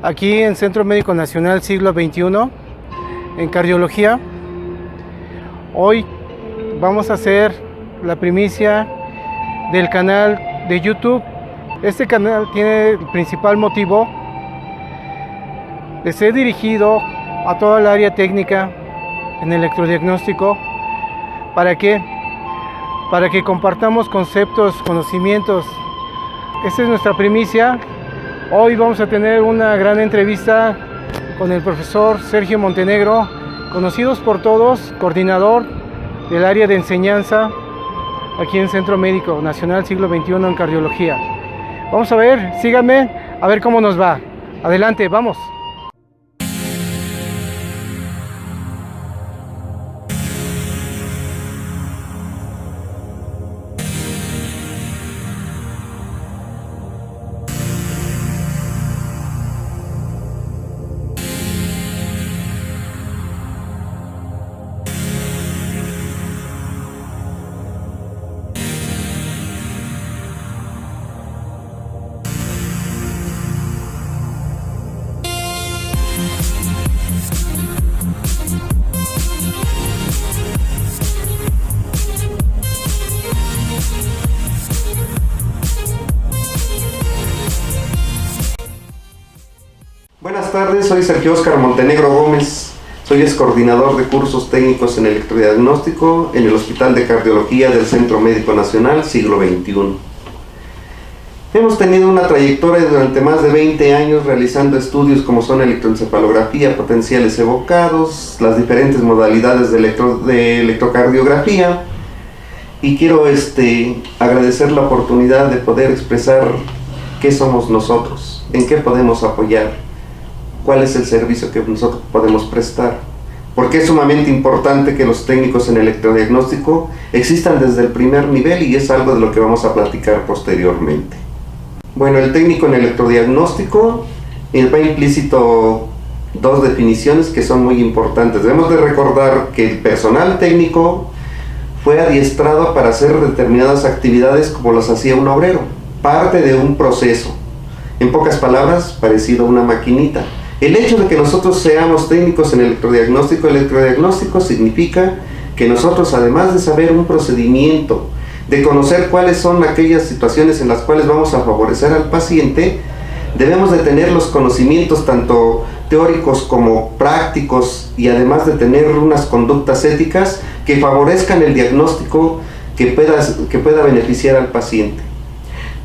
aquí en Centro Médico Nacional Siglo XXI, en cardiología. Hoy vamos a hacer la primicia del canal de YouTube. Este canal tiene el principal motivo de ser dirigido a toda el área técnica en electrodiagnóstico. ¿Para qué? Para que compartamos conceptos, conocimientos. Esta es nuestra primicia. Hoy vamos a tener una gran entrevista con el profesor Sergio Montenegro, conocidos por todos, coordinador del área de enseñanza aquí en Centro Médico Nacional Siglo XXI en cardiología. Vamos a ver, síganme, a ver cómo nos va. Adelante, vamos. Buenas tardes, soy Sergio Óscar Montenegro Gómez, soy coordinador de cursos técnicos en electrodiagnóstico en el Hospital de Cardiología del Centro Médico Nacional Siglo XXI. Hemos tenido una trayectoria durante más de 20 años realizando estudios como son electroencefalografía, potenciales evocados, las diferentes modalidades de electrocardiografía, y quiero agradecer la oportunidad de poder expresar qué somos nosotros, en qué podemos apoyar, cuál es el servicio que nosotros podemos prestar, porque es sumamente importante que los técnicos en electrodiagnóstico existan desde el primer nivel, y es algo de lo que vamos a platicar posteriormente. Bueno, el técnico en electrodiagnóstico va implícito dos definiciones que son muy importantes. Debemos de recordar que el personal técnico fue adiestrado para hacer determinadas actividades como las hacía un obrero, parte de un proceso, en pocas palabras, parecido a una maquinita. El hecho de que nosotros seamos técnicos en electrodiagnóstico significa que nosotros, además de saber un procedimiento, de conocer cuáles son aquellas situaciones en las cuales vamos a favorecer al paciente, debemos de tener los conocimientos tanto teóricos como prácticos, y además de tener unas conductas éticas que favorezcan el diagnóstico que pueda beneficiar al paciente.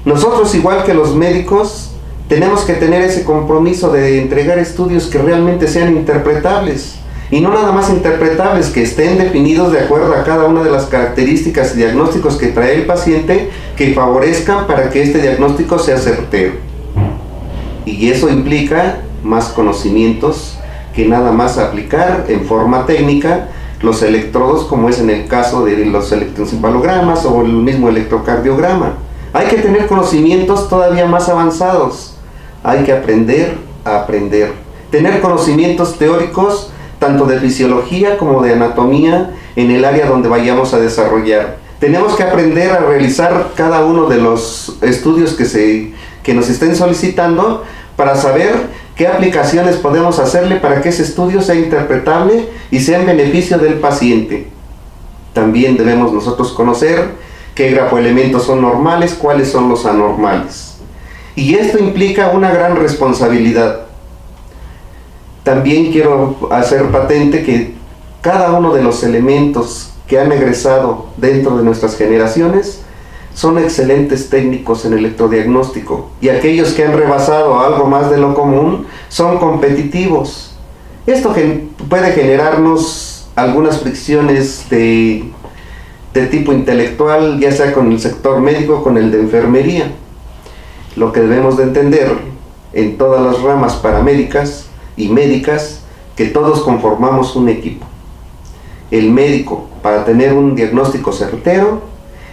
Nosotros, igual que los médicos, tenemos que tener ese compromiso de entregar estudios que realmente sean interpretables, y no nada más interpretables, que estén definidos de acuerdo a cada una de las características y diagnósticos que trae el paciente, que favorezcan para que este diagnóstico sea certero. Y eso implica más conocimientos que nada más aplicar en forma técnica los electrodos, como es en el caso de los electroencefalogramas o el mismo electrocardiograma. Hay que tener conocimientos todavía más avanzados. Hay que aprender a aprender. Tener conocimientos teóricos, tanto de fisiología como de anatomía, en el área donde vayamos a desarrollar. Tenemos que aprender a realizar cada uno de los estudios que nos estén solicitando, para saber qué aplicaciones podemos hacerle para que ese estudio sea interpretable y sea en beneficio del paciente. También debemos nosotros conocer qué grafoelementos son normales, cuáles son los anormales. Y esto implica una gran responsabilidad. También quiero hacer patente que cada uno de los elementos que han egresado dentro de nuestras generaciones son excelentes técnicos en electrodiagnóstico, y aquellos que han rebasado algo más de lo común son competitivos. Esto puede generarnos algunas fricciones de tipo intelectual, ya sea con el sector médico o con el de enfermería. Lo que debemos de entender en todas las ramas paramédicas y médicas, que todos conformamos un equipo. El médico, para tener un diagnóstico certero,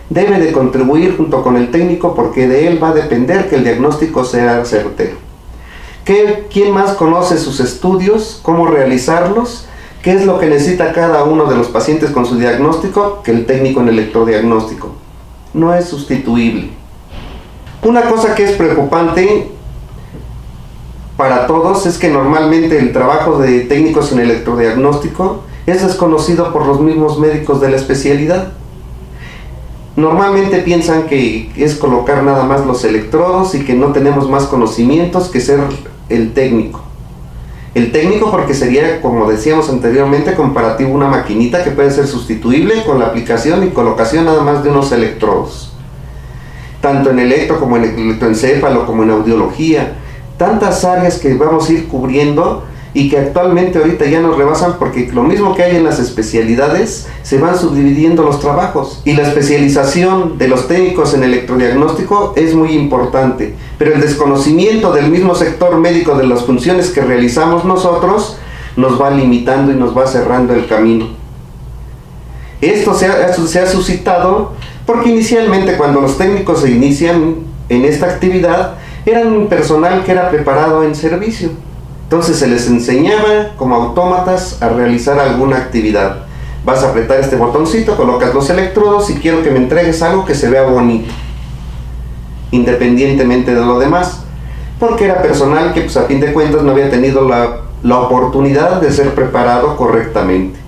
debe de contribuir junto con el técnico, porque de él va a depender que el diagnóstico sea certero. ¿Quién más conoce sus estudios? ¿Cómo realizarlos? ¿Qué es lo que necesita cada uno de los pacientes con su diagnóstico? Que el técnico en electrodiagnóstico. No es sustituible. Una cosa que es preocupante para todos es que normalmente el trabajo de técnicos en electrodiagnóstico es desconocido por los mismos médicos de la especialidad. Normalmente piensan que es colocar nada más los electrodos y que no tenemos más conocimientos que ser el técnico. El técnico porque sería, como decíamos anteriormente, comparativo una maquinita que puede ser sustituible con la aplicación y colocación nada más de unos electrodos. Tanto en electro como en electroencéfalo, como en audiología. Tantas áreas que vamos a ir cubriendo y que actualmente ahorita ya nos rebasan porque lo mismo que hay en las especialidades, se van subdividiendo los trabajos. Y la especialización de los técnicos en electrodiagnóstico es muy importante, pero el desconocimiento del mismo sector médico de las funciones que realizamos nosotros nos va limitando y nos va cerrando el camino. Esto se ha suscitado porque inicialmente cuando los técnicos se inician en esta actividad, eran un personal que era preparado en servicio. Entonces se les enseñaba como autómatas a realizar alguna actividad. Vas a apretar este botoncito, colocas los electrodos y quiero que me entregues algo que se vea bonito, independientemente de lo demás, porque era personal que pues a fin de cuentas no había tenido la oportunidad de ser preparado correctamente.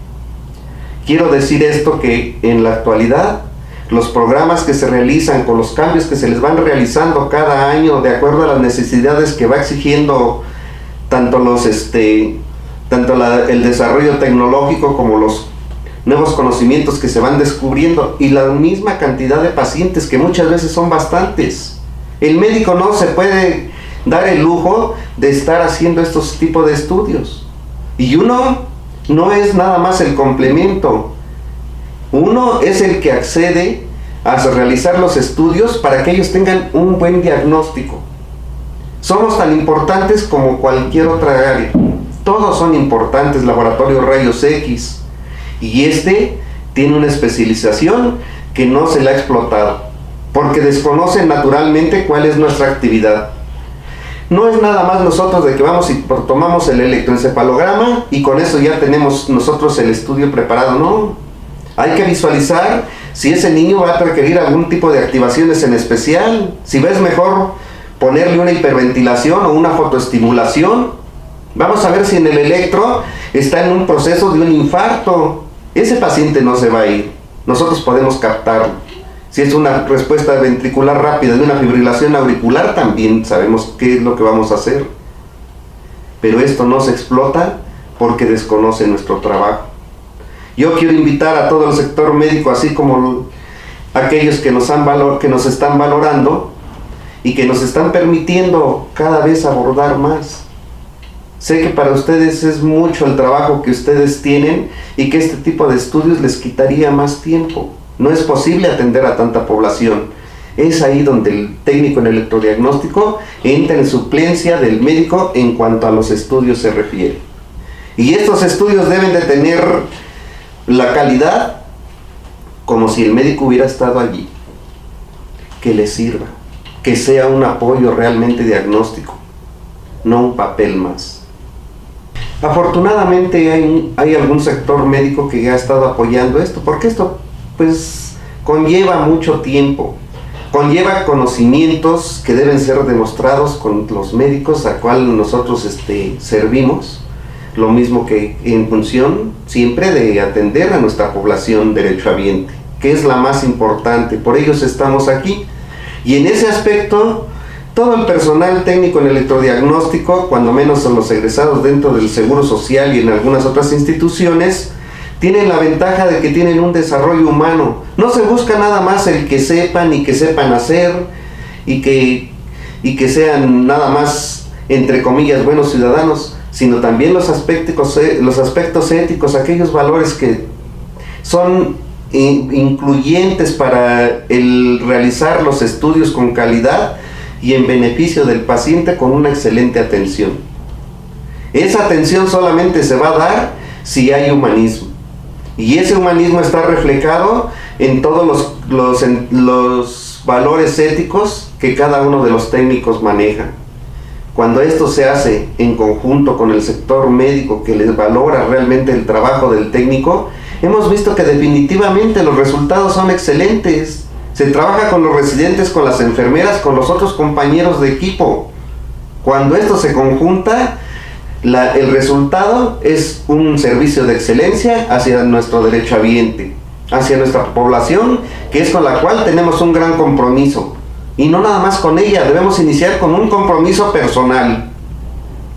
Quiero decir esto que en la actualidad los programas que se realizan con los cambios que se les van realizando cada año de acuerdo a las necesidades que va exigiendo tanto el desarrollo tecnológico como los nuevos conocimientos que se van descubriendo y la misma cantidad de pacientes que muchas veces son bastantes. El médico no se puede dar el lujo de estar haciendo estos tipos de estudios y uno no es nada más el complemento, uno es el que accede a realizar los estudios para que ellos tengan un buen diagnóstico. Somos tan importantes como cualquier otra área. Todos son importantes, laboratorio rayos X. Y este tiene una especialización que no se le ha explotado, porque desconocen naturalmente cuál es nuestra actividad. No es nada más nosotros de que vamos y tomamos el electroencefalograma y con eso ya tenemos nosotros el estudio preparado. No, hay que visualizar si ese niño va a requerir algún tipo de activaciones en especial, si ves mejor ponerle una hiperventilación o una fotoestimulación. Vamos a ver si en el electro está en un proceso de un infarto. Ese paciente no se va a ir, nosotros podemos captarlo. Si es una respuesta ventricular rápida de una fibrilación auricular, también sabemos qué es lo que vamos a hacer. Pero esto no se explota porque desconoce nuestro trabajo. Yo quiero invitar a todo el sector médico, así como aquellos que nos están valorando y que nos están permitiendo cada vez abordar más. Sé que para ustedes es mucho el trabajo que ustedes tienen y que este tipo de estudios les quitaría más tiempo. No es posible atender a tanta población. Es ahí donde el técnico en electrodiagnóstico entra en suplencia del médico en cuanto a los estudios se refiere. Y estos estudios deben de tener la calidad como si el médico hubiera estado allí, que le sirva, que sea un apoyo realmente diagnóstico, no un papel más. Afortunadamente hay algún sector médico que ya ha estado apoyando esto, porque esto pues conlleva mucho tiempo, conlleva conocimientos que deben ser demostrados con los médicos a cual nosotros servimos, lo mismo que en función siempre de atender a nuestra población derechohabiente, que es la más importante, por ellos estamos aquí. Y en ese aspecto, todo el personal técnico en electrodiagnóstico, cuando menos son los egresados dentro del Seguro Social y en algunas otras instituciones, tienen la ventaja de que tienen un desarrollo humano. No se busca nada más el que sepan y que sepan hacer y que sean nada más, entre comillas, buenos ciudadanos, sino también los aspectos éticos, aquellos valores que son incluyentes para el realizar los estudios con calidad y en beneficio del paciente con una excelente atención. Esa atención solamente se va a dar si hay humanismo, y ese humanismo está reflejado en todos los valores éticos que cada uno de los técnicos maneja. Cuando esto se hace en conjunto con el sector médico que les valora realmente el trabajo del técnico, hemos visto que definitivamente los resultados son excelentes. Se trabaja con los residentes, con las enfermeras, con los otros compañeros de equipo. Cuando esto se conjunta, el resultado es un servicio de excelencia hacia nuestro derechohabiente, hacia nuestra población, que es con la cual tenemos un gran compromiso. Y no nada más con ella, debemos iniciar con un compromiso personal.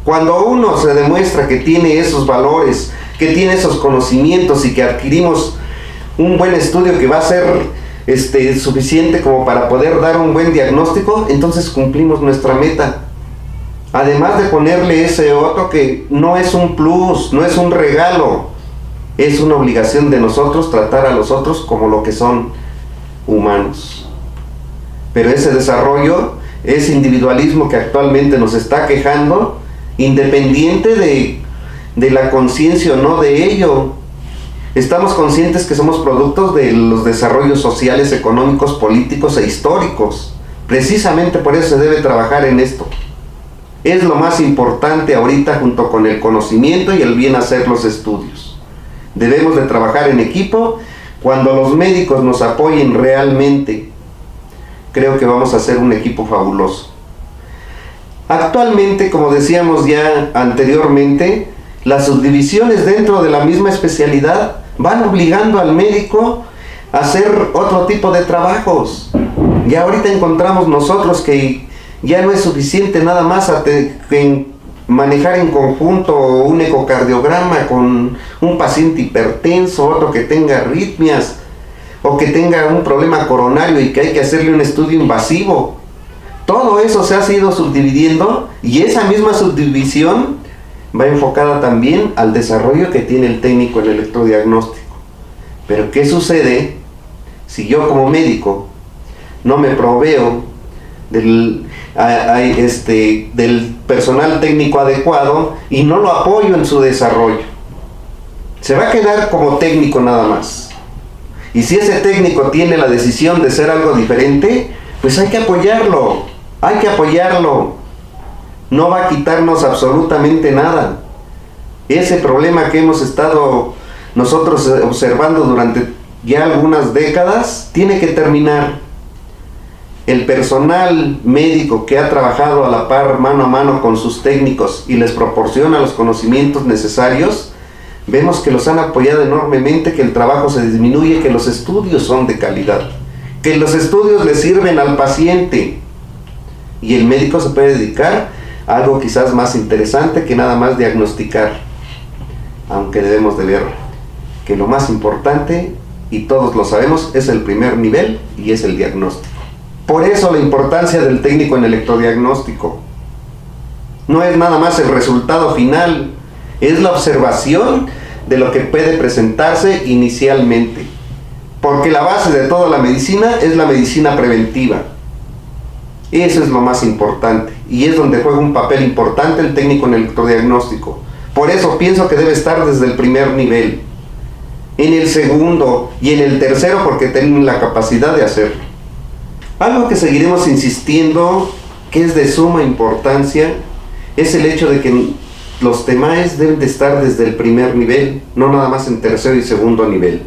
Cuando uno se demuestra que tiene esos valores, que tiene esos conocimientos y que adquirimos un buen estudio que va a ser suficiente como para poder dar un buen diagnóstico, entonces cumplimos nuestra meta. Además de ponerle ese otro que no es un plus, no es un regalo, es una obligación de nosotros tratar a los otros como lo que son, humanos. Pero ese desarrollo, ese individualismo que actualmente nos está quejando, independiente de la conciencia o no de ello, estamos conscientes que somos productos de los desarrollos sociales, económicos, políticos e históricos. Precisamente por eso se debe trabajar en esto. Es lo más importante ahorita, junto con el conocimiento y el bien hacer los estudios. Debemos de trabajar en equipo. Cuando los médicos nos apoyen realmente, creo que vamos a hacer un equipo fabuloso. Actualmente, como decíamos ya anteriormente, las subdivisiones dentro de la misma especialidad van obligando al médico a hacer otro tipo de trabajos. Ya ahorita encontramos nosotros que ya no es suficiente nada más manejar en conjunto un ecocardiograma con un paciente hipertenso, otro que tenga arritmias o que tenga un problema coronario y que hay que hacerle un estudio invasivo. Todo eso se ha ido subdividiendo y esa misma subdivisión va enfocada también al desarrollo que tiene el técnico en electrodiagnóstico. Pero ¿qué sucede si yo como médico no me proveo del personal técnico adecuado y no lo apoyo en su desarrollo? Se va a quedar como técnico nada más. Y si ese técnico tiene la decisión de ser algo diferente, pues hay que apoyarlo, no va a quitarnos absolutamente nada. Ese problema que hemos estado nosotros observando durante ya algunas décadas tiene que terminar. El personal médico que ha trabajado a la par, mano a mano con sus técnicos y les proporciona los conocimientos necesarios, vemos que los han apoyado enormemente, que el trabajo se disminuye, que los estudios son de calidad, que los estudios le sirven al paciente y el médico se puede dedicar a algo quizás más interesante que nada más diagnosticar, aunque debemos de ver que lo más importante, y todos lo sabemos, es el primer nivel y es el diagnóstico. Por eso la importancia del técnico en electrodiagnóstico no es nada más el resultado final, es la observación de lo que puede presentarse inicialmente, porque la base de toda la medicina es la medicina preventiva. Eso es lo más importante y es donde juega un papel importante el técnico en electrodiagnóstico. Por eso pienso que debe estar desde el primer nivel, en el segundo y en el tercero, porque tienen la capacidad de hacerlo. Algo que seguiremos insistiendo, que es de suma importancia, es el hecho de que los TEMAES deben de estar desde el primer nivel, no nada más en tercero y segundo nivel.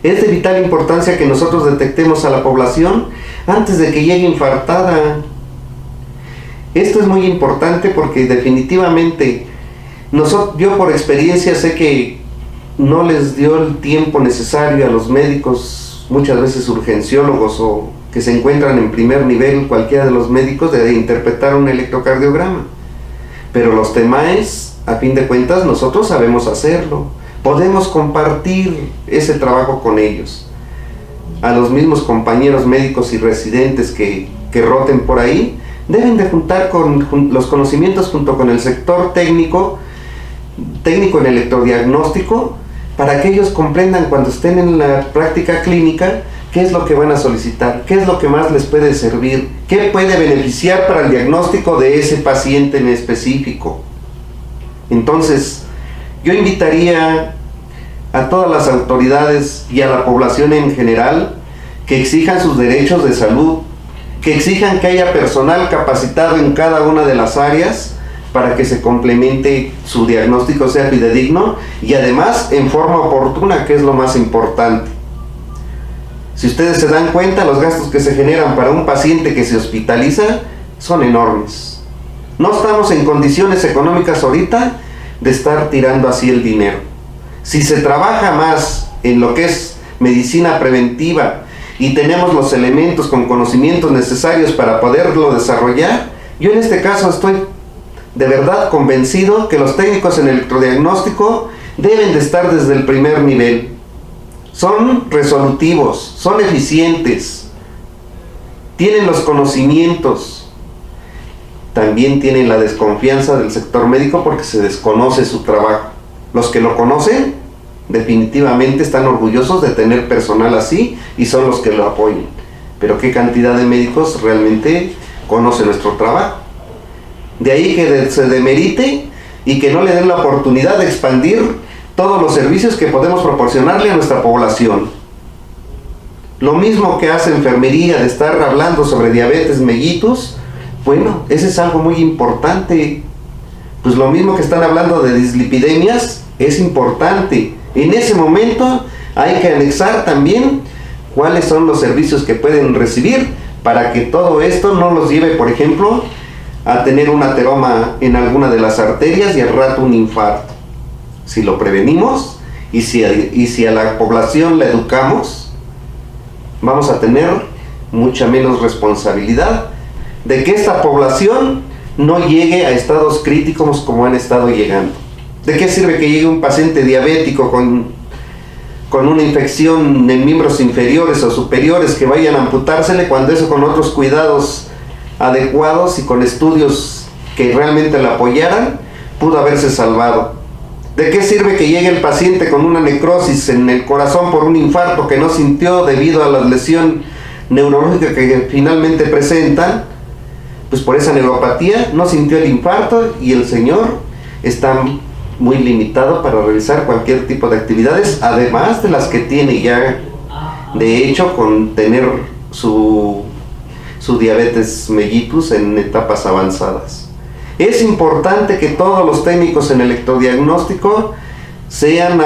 Es de vital importancia que nosotros detectemos a la población antes de que llegue infartada. Esto es muy importante porque definitivamente yo por experiencia sé que no les dio el tiempo necesario a los médicos, muchas veces urgenciólogos o que se encuentran en primer nivel, cualquiera de los médicos, de interpretar un electrocardiograma. Pero los TEMAES, a fin de cuentas, nosotros sabemos hacerlo. Podemos compartir ese trabajo con ellos. A los mismos compañeros médicos y residentes que roten por ahí, deben de juntar con los conocimientos junto con el sector técnico en electrodiagnóstico, para que ellos comprendan cuando estén en la práctica clínica qué es lo que van a solicitar, qué es lo que más les puede servir, qué puede beneficiar para el diagnóstico de ese paciente en específico. Entonces, yo invitaría a todas las autoridades y a la población en general que exijan sus derechos de salud, que exijan que haya personal capacitado en cada una de las áreas para que se complemente su diagnóstico, sea fidedigno y además en forma oportuna, que es lo más importante. Si ustedes se dan cuenta, los gastos que se generan para un paciente que se hospitaliza son enormes. No estamos en condiciones económicas ahorita de estar tirando así el dinero. Si se trabaja más en lo que es medicina preventiva y tenemos los elementos con conocimientos necesarios para poderlo desarrollar, yo en este caso estoy de verdad convencido que los técnicos en electrodiagnóstico deben de estar desde el primer nivel. Son resolutivos, son eficientes, tienen los conocimientos, también tienen la desconfianza del sector médico porque se desconoce su trabajo. Los que lo conocen definitivamente están orgullosos de tener personal así y son los que lo apoyan. Pero ¿qué cantidad de médicos realmente conocen nuestro trabajo? De ahí que se demerite y que no le den la oportunidad de expandir todos los servicios que podemos proporcionarle a nuestra población. Lo mismo que hace enfermería de estar hablando sobre diabetes mellitus, bueno, ese es algo muy importante. Pues lo mismo que están hablando de dislipidemias, es importante. En ese momento hay que anexar también cuáles son los servicios que pueden recibir para que todo esto no los lleve, por ejemplo, a tener un ateroma en alguna de las arterias y al rato un infarto. Si lo prevenimos y si a la población la educamos, vamos a tener mucha menos responsabilidad de que esta población no llegue a estados críticos como han estado llegando. ¿De qué sirve que llegue un paciente diabético con una infección en miembros inferiores o superiores que vayan a amputársele, cuando eso con otros cuidados adecuados y con estudios que realmente la apoyaran, pudo haberse salvado? ¿De qué sirve que llegue el paciente con una necrosis en el corazón por un infarto que no sintió debido a la lesión neurológica que finalmente presentan? Pues por esa neuropatía no sintió el infarto y el señor está muy limitado para realizar cualquier tipo de actividades, además de las que tiene ya, de hecho, con tener su diabetes mellitus en etapas avanzadas. Es importante que todos los técnicos en electrodiagnóstico sean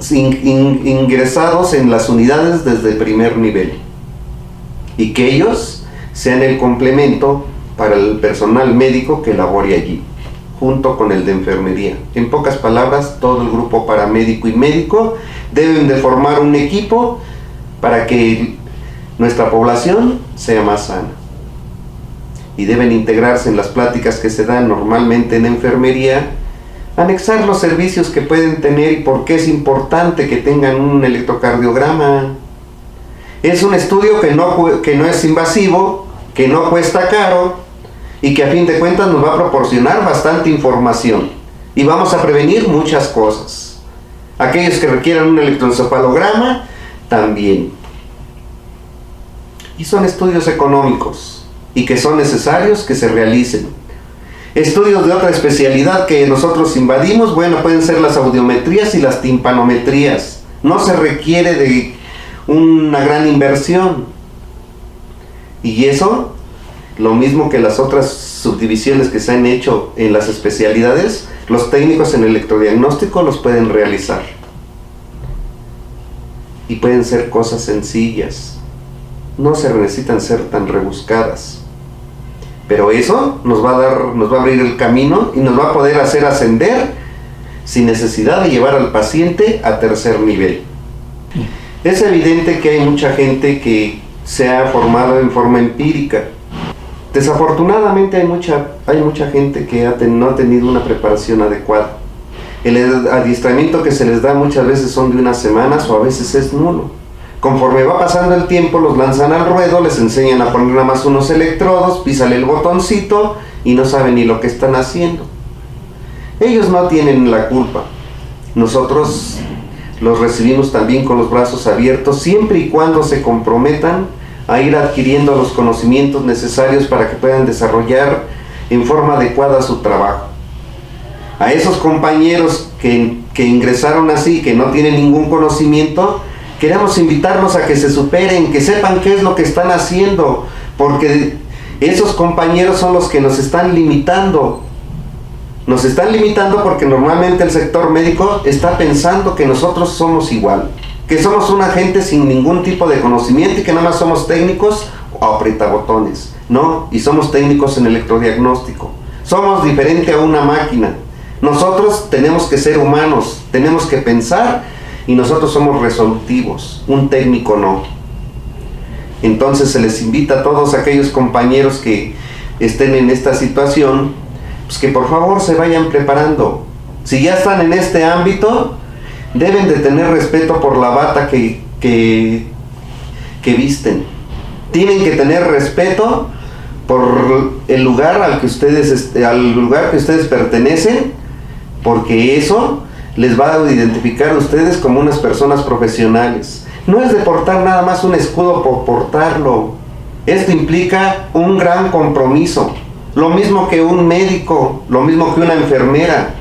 ingresados en las unidades desde el primer nivel y que ellos sean el complemento para el personal médico que labore allí, junto con el de enfermería. En pocas palabras, todo el grupo paramédico y médico deben de formar un equipo para que nuestra población sea más sana. Y deben integrarse en las pláticas que se dan normalmente en enfermería, anexar los servicios que pueden tener y por qué es importante que tengan un electrocardiograma. Es un estudio que no es invasivo, que no cuesta caro y que a fin de cuentas nos va a proporcionar bastante información y vamos a prevenir muchas cosas. Aquellos que requieran un electroencefalograma también. Y son estudios económicos y que son necesarios que se realicen. Estudios de otra especialidad que nosotros invadimos, bueno, pueden ser las audiometrías y las timpanometrías. No se requiere de una gran inversión. Y eso, lo mismo que las otras subdivisiones que se han hecho en las especialidades, los técnicos en electrodiagnóstico los pueden realizar. Y pueden ser cosas sencillas. No se necesitan ser tan rebuscadas. Pero eso nos va a abrir el camino y nos va a poder hacer ascender sin necesidad de llevar al paciente a tercer nivel. Es evidente que hay mucha gente que se ha formado en forma empírica. Desafortunadamente hay mucha gente que no ha tenido una preparación adecuada. El adiestramiento que se les da muchas veces son de unas semanas o a veces es nulo. Conforme va pasando el tiempo, los lanzan al ruedo, les enseñan a poner nada más unos electrodos, písale el botoncito y no saben ni lo que están haciendo. Ellos no tienen la culpa. Nosotros los recibimos también con los brazos abiertos, siempre y cuando se comprometan a ir adquiriendo los conocimientos necesarios para que puedan desarrollar en forma adecuada su trabajo. A esos compañeros que ingresaron así, que no tienen ningún conocimiento, queremos invitarlos a que se superen, que sepan qué es lo que están haciendo, porque esos compañeros son los que nos están limitando. Nos están limitando porque normalmente el sector médico está pensando que nosotros somos igual, que somos una gente sin ningún tipo de conocimiento y que nada más somos técnicos o aprietabotones. No, y somos técnicos en electrodiagnóstico. somos diferente a una máquina. Nosotros tenemos que ser humanos, tenemos que pensar y nosotros somos resolutivos, un técnico no. Entonces se les invita a todos aquellos compañeros que estén en esta situación, pues que por favor se vayan preparando. Si ya están en este ámbito, deben de tener respeto por la bata que visten. Tienen que tener respeto por el lugar al que ustedes pertenecen, porque eso les va a identificar a ustedes como unas personas profesionales. No es de portar nada más un escudo por portarlo. Esto implica un gran compromiso. Lo mismo que un médico, lo mismo que una enfermera.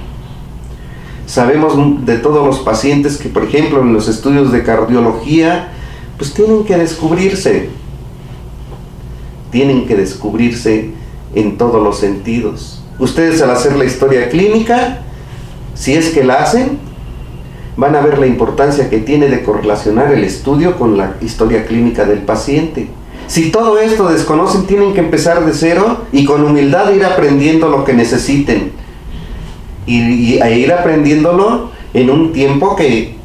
Sabemos de todos los pacientes que, por ejemplo, en los estudios de cardiología, pues tienen que descubrirse. Tienen que descubrirse en todos los sentidos. Ustedes, al hacer la historia clínica, si es que la hacen, van a ver la importancia que tiene de correlacionar el estudio con la historia clínica del paciente. Si todo esto desconocen, tienen que empezar de cero y con humildad ir aprendiendo lo que necesiten. Y ir aprendiéndolo en un tiempo que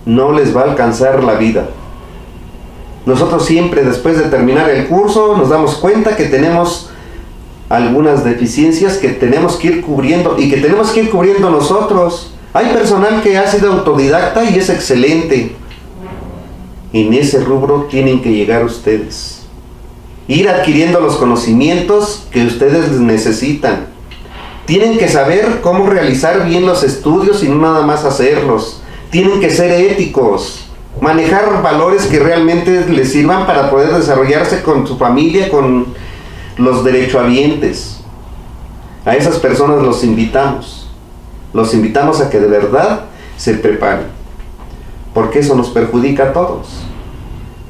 no les va a alcanzar la vida. Nosotros siempre, después de terminar el curso, nos damos cuenta que tenemos algunas deficiencias que tenemos que ir cubriendo y que tenemos que ir cubriendo nosotros. Hay personal que ha sido autodidacta y es excelente. En ese rubro tienen que llegar ustedes. Ir adquiriendo los conocimientos que ustedes necesitan. Tienen que saber cómo realizar bien los estudios y no nada más hacerlos. Tienen que ser éticos. Manejar valores que realmente les sirvan para poder desarrollarse con su familia, con los derechohabientes. A esas personas los invitamos. Los invitamos a que de verdad se preparen, porque eso nos perjudica a todos.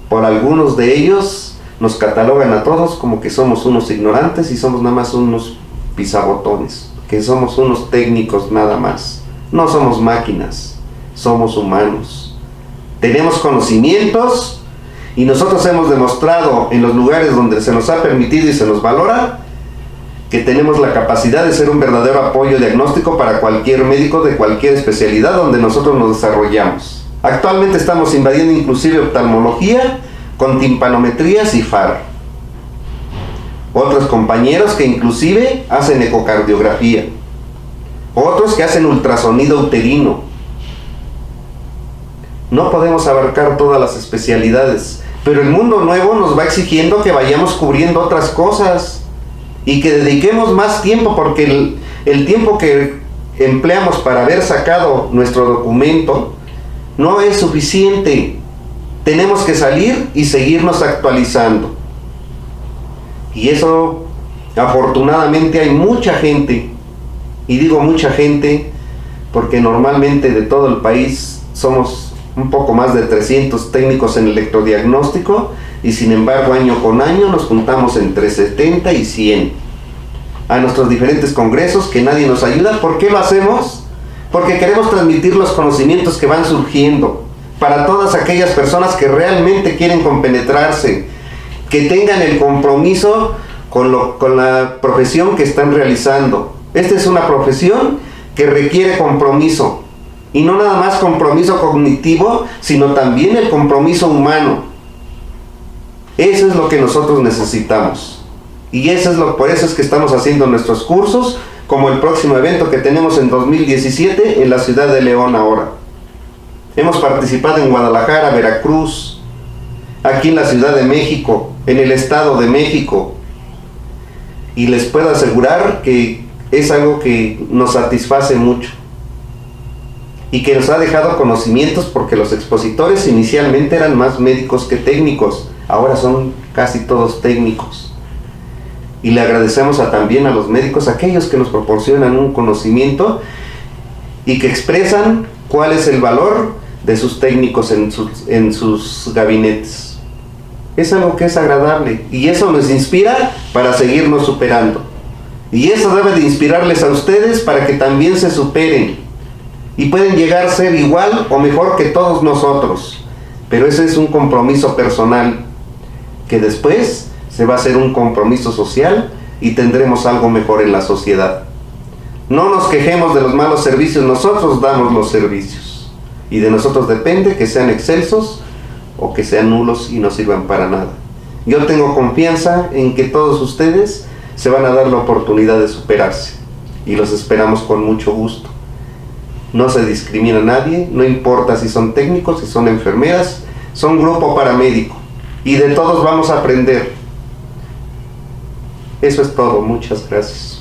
Por algunos de ellos nos catalogan a todos como que somos unos ignorantes y somos nada más unos pisabotones, que somos unos técnicos nada más. No somos máquinas, somos humanos. Tenemos conocimientos y nosotros hemos demostrado en los lugares donde se nos ha permitido y se nos valora que tenemos la capacidad de ser un verdadero apoyo diagnóstico para cualquier médico de cualquier especialidad donde nosotros nos desarrollamos. Actualmente estamos invadiendo inclusive oftalmología con timpanometrías y FAR. Otros compañeros que inclusive hacen ecocardiografía. Otros que hacen ultrasonido uterino. No podemos abarcar todas las especialidades, pero el mundo nuevo nos va exigiendo que vayamos cubriendo otras cosas y que dediquemos más tiempo, porque el tiempo que empleamos para haber sacado nuestro documento no es suficiente. Tenemos que salir y seguirnos actualizando. Y eso, afortunadamente, hay mucha gente, y digo mucha gente porque normalmente de todo el país somos un poco más de 300 técnicos en electrodiagnóstico, y sin embargo año con año nos juntamos entre 70 y 100 a nuestros diferentes congresos que nadie nos ayuda. ¿Por qué lo hacemos? Porque queremos transmitir los conocimientos que van surgiendo para todas aquellas personas que realmente quieren compenetrarse, que tengan el compromiso con la profesión que están realizando. Esta es una profesión que requiere compromiso, y no nada más compromiso cognitivo, sino también el compromiso humano. Eso es lo que nosotros necesitamos. Y por eso es que estamos haciendo nuestros cursos, como el próximo evento que tenemos en 2017 en la ciudad de León ahora. Hemos participado en Guadalajara, Veracruz, aquí en la Ciudad de México, en el Estado de México. Y les puedo asegurar que es algo que nos satisface mucho y que nos ha dejado conocimientos, porque los expositores inicialmente eran más médicos que técnicos, ahora son casi todos técnicos. Y le agradecemos también a los médicos, aquellos que nos proporcionan un conocimiento y que expresan cuál es el valor de sus técnicos en sus gabinetes. Es algo que es agradable y eso nos inspira para seguirnos superando. Y eso debe de inspirarles a ustedes para que también se superen y pueden llegar a ser igual o mejor que todos nosotros. Pero ese es un compromiso personal que después se va a hacer un compromiso social y tendremos algo mejor en la sociedad. No nos quejemos de los malos servicios, nosotros damos los servicios y de nosotros depende que sean excelsos o que sean nulos y no sirvan para nada. Yo tengo confianza en que todos ustedes se van a dar la oportunidad de superarse y los esperamos con mucho gusto. No se discrimina a nadie, no importa si son técnicos, si son enfermeras, son grupo paramédico y de todos vamos a aprender. Eso es todo, muchas gracias.